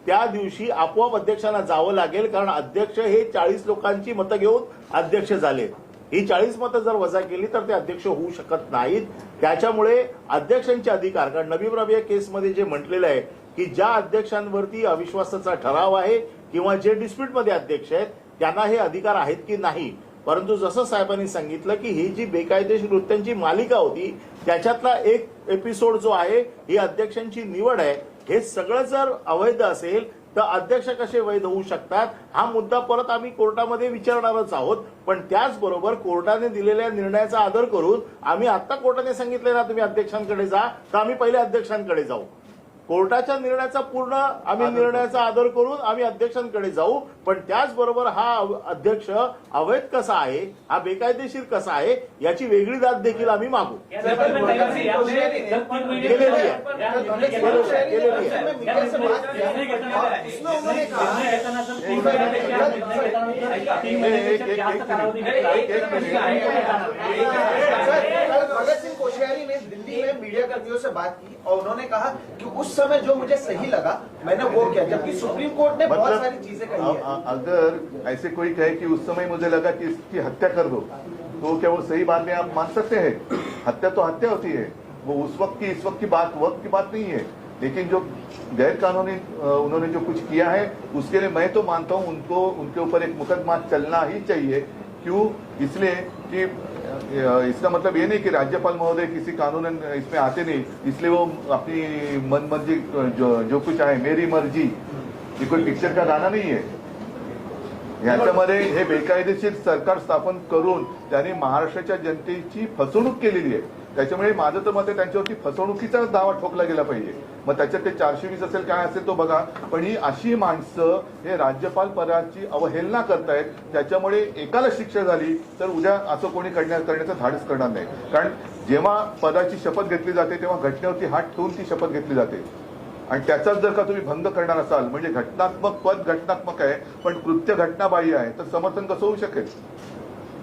त्या दिवशी आपोआप अध्यक्षांना जावं लागेल, कारण अध्यक्ष हे 40 लोकांची मतं घेऊन अध्यक्ष झालेत। ही 40 मतं जर वजा केली तर ते अध्यक्ष होऊ शकत नाहीत। त्याच्यामुळे अध्यक्षांचे अधिकार, कारण नवीब राबिया केसमध्ये जे म्हटलेलं आहे की ज्या अध्यक्षांवरती अविश्वासाचा ठराव आहे किंवा जे डिस्प्यूटमध्ये अध्यक्ष आहेत त्यांना हे अधिकार आहेत की नाही, परंतु जसं साहेबांनी सांगितलं की ही जी बेकायदेशीर कृत्यांची मालिका होती त्याच्यातला एक एपिसोड जो आहे ही अध्यक्षांची निवड आहे, हे सगळं जर अवैध असेल तर अध्यक्ष कसे वैध होऊ शकतात हा मुद्दा परत आम्ही कोर्टामध्ये विचारणारच आहोत। पण त्याचबरोबर कोर्टाने दिलेल्या निर्णयाचा आदर करून आम्ही आता कोर्टाने सांगितले ना तुम्ही अध्यक्षांकडे जा, तर आम्ही पहिले अध्यक्षांकडे जाऊ। कोर्टाच्या निर्णयाचा पूर्ण आम्ही निर्णयाचा आदर करून आम्ही अध्यक्षांकडे जाऊ, पण त्याचबरोबर हा अध्यक्ष अवैध कसा आहे, हा बेकायदेशीर कसा आहे याची वेगळी दाद देखील आम्ही मागू।
भगत सिंह कोश्यारी ने दिल्ली में मीडिया कर्मियों से बात की और उन्होंने कहा कि उस समय जो मुझे सही लगा मैंने वो किया, जबकि सुप्रीम कोर्ट ने बहुत सारी चीजें कही है।
अगर ऐसे कोई कहे कि उस समय मुझे लगा कि इसकी हत्या कर दो, तो क्या वो सही बात में आप मान सकते हैं? हत्या तो हत्या होती है, वो उस वक्त की इस वक्त की बात नहीं है, लेकिन जो गैर कानूनी उन्होंने जो कुछ किया है उसके लिए मैं तो मानता हूं उनको उनके ऊपर एक मुकदमा चलना ही चाहिए। क्यों? इसलिए कि इसका मतलब ये नहीं कि राज्यपाल महोदय किसी कानून इसमें आते नहीं, इसलिए वो अपनी मन मर्जी जो कुछ आहे मेरी मर्जी, ये कोई पिक्चर का गाना नहीं है। याच्यामध्ये हे बेकायदेशीर सरकार स्थापन करून त्यांनी महाराष्ट्राच्या जनतेची फसवणूक केलेली आहे। त्याच्यामुळे माझं तर मत आहे त्यांच्यावरती फसवणुकीचा दावा ठोकला गेला पाहिजे। मग त्याच्यात ते 420 असेल काय असेल तो बघा, पण ही अशी माणसं हे राज्यपाल पदाची अवहेलना करतायत, त्याच्यामुळे एकाला शिक्षा झाली तर उद्या असं कोणी करण्याचं धाडस करणार नाही। कारण जेव्हा पदाची शपथ घेतली जाते तेव्हा घटनेवरती हात ठेवून ती शपथ घेतली जाते, आणि त्याचाच जर का तुम्ही भंग करणार असाल म्हणजे पद घटनात्मक आहे पण कृत्य घटनाबाह्य आहे, तर समर्थन कसं होऊ शकेल?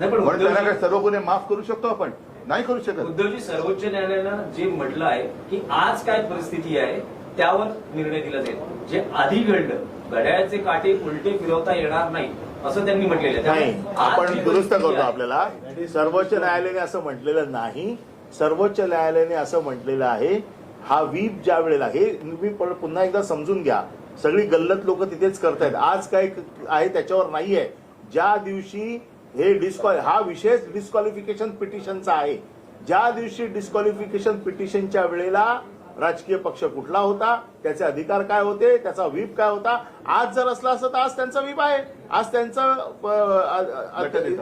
म्हणून त्यांना काय सर्व गुन्हे माफ करू शकतो आपण? नाही करू शकत।
उद्धवजी, सर्वोच्च न्यायालयानं जे म्हटलं आहे की आज काय परिस्थिती आहे त्यावर निर्णय दिला जाईल, जे आधी घडलं घड्याळाचे काटे उलटे फिरवता येणार नाही असं त्यांनी म्हटलेलं आहे।
नाही, आपण दुरुस्त करतो आपल्याला। सर्वोच्च न्यायालयाने असं म्हटलेलं नाही, सर्वोच्च न्यायालयाने असं म्हटलेलं आहे हा व्हीप ज्या वेळेला हे तुम्ही पुन्हा एकदा समजून घ्या, सगळी गल्लत लोक तिथेच करतायत. आज काय आहे त्याच्यावर नाहीये. ज्या दिवशी हे हा विषय डिस्क्वालिफिकेशन पिटिशनचा आहे, ज्या दिवशी डिस्क्वालिफिकेशन पिटिशनच्या वेळेला राजकीय पक्ष कुठला होता, त्याचे अधिकार काय होते, त्याचा व्हीप काय होता, आज जर असला असतं तर आज त्यांचा व्हीप आहे, आज त्यांचा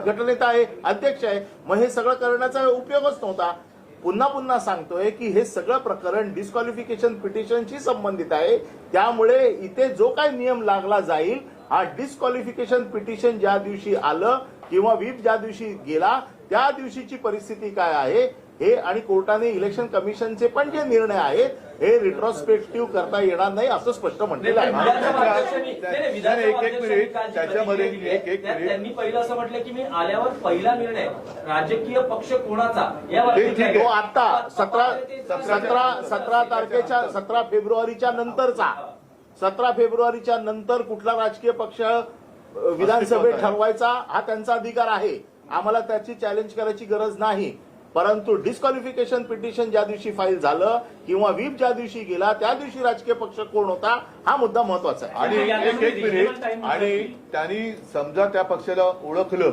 गटनेता आहे, अध्यक्ष आहे. मग हे सगळं करण्याचा उपयोगच नव्हता. पुन्हा पुन्हा सांगतोय की हे सगळं प्रकरण डिस्क्वालिफिकेशन पिटिशनशी संबंधित आहे. त्यामुळे इथे जो काही नियम लागला जाईल, हा डिस्क्वालिफिकेशन पिटिशन ज्या दिवशी आलं किंवा व्हीप ज्या दिवशी गेला त्या दिवशीची परिस्थिती काय आहे हे, आणि कोर्टाने इलेक्शन कमिशनचे पण जे निर्णय आहेत हे रिट्रोस्पेक्टिव्ह करता येणार नाही असं स्पष्ट म्हटलेलं आहे.
त्याच्यामध्ये
त्यांनी पहिलं असं म्हटलं की मी आल्यावर पहिला निर्णय राजकीय पक्ष कोणाचा
ठीक
तो आता 17 फेब्रुवारीच्या नंतरचा, 17 फेब्रुवारीच्या नंतर कुठला राजकीय पक्ष विधानसभेत ठरवायचा हा त्यांचा अधिकार आहे. आम्हाला त्याची चॅलेंज करायची गरज नाही. परंतु डिस्क्वालिफिकेशन पिटिशन ज्या दिवशी फाईल झालं किंवा व्हीप ज्या दिवशी गेला त्या दिवशी राजकीय पक्ष कोण होता हा मुद्दा महत्वाचा आहे.
आणि एक मिनिट, आणि त्यांनी समजा त्या पक्षाला ओळखलं,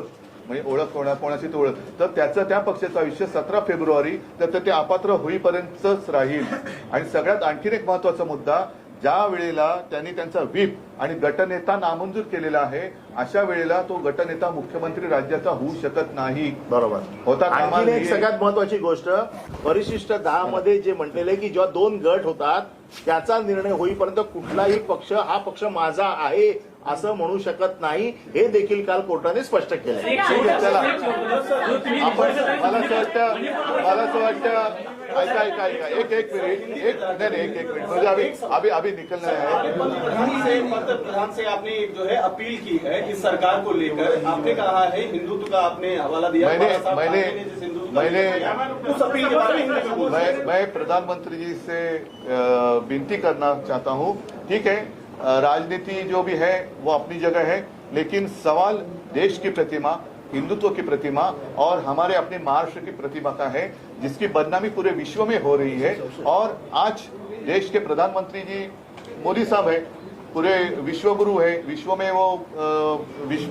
म्हणजे ओळख कोणाची तो ओळख, तर त्याचं त्या पक्षाचं आयुष्य 17 फेब्रुवारी तर ते अपात्र होईपर्यंतच राहील. आणि सगळ्यात आणखीन एक महत्वाचा मुद्दा, ज्या वेळेला त्यांनी त्यांचा व्हीप आणि गटनेता नामंजूर केलेला आहे, अशा वेळेला तो गटनेता मुख्यमंत्री राज्याचा होऊ शकत नाही.
बरोबर.
होता
आणखी एक सगळ्यात महत्वाची गोष्ट, परिशिष्ट 10 मध्ये जे म्हटलेलं आहे की जेव्हा 2 गट होतात त्याचा निर्णय होईपर्यंत कुठलाही पक्ष हा पक्ष माझा आहे असं म्हणू शकत नाही, हे देखील काल कोर्टाने स्पष्ट केलं.
मला असं वाटतं ऐका एक मिनिट म्हणजे अभी निकलना है.
प्रधान से आपने जो है अपील की है इस सरकार को लेकर, आपने कहा है हिंदुत्व का आपने हवाला दिया. उस अपील के बारे में
मैं प्रधानमंत्री जी से विनती करना चाहता हूँ. ठीक है, राजनीति जो भी है वो अपनी जगह है, लेकिन सवाल देश की प्रतिमा, हिंदुत्व की प्रतिमा और हमारे अपने महाराष्ट्र की प्रतिमा का है, जिसकी बदनामी पूरे विश्व में हो रही है. और आज देश के प्रधानमंत्री जी मोदी साहब है, पूरे विश्वगुरु है, विश्व में वो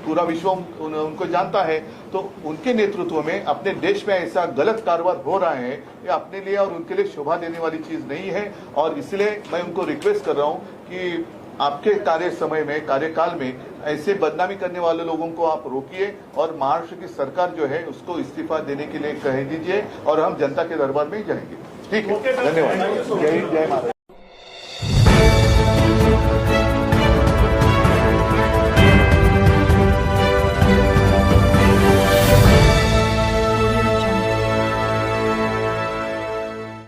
पूरा विश्व उनको जानता है. तो उनके नेतृत्व में अपने देश में ऐसा गलत कारोबार हो रहा है, ये अपने लिए और उनके लिए शोभा देने वाली चीज नहीं है. और इसलिए मैं उनको रिक्वेस्ट कर रहा हूँ कि आपके कार्यकाल में ऐसे बदनामी करने वाले लोगों को आप रोकिए और महाराष्ट्र की सरकार जो है उसको इस्तीफा देने के लिए कह दीजिए और हम जनता के दरबार में ही जाएंगे. ठीक है, धन्यवाद. जय हिंद, जय महाराष्ट्र.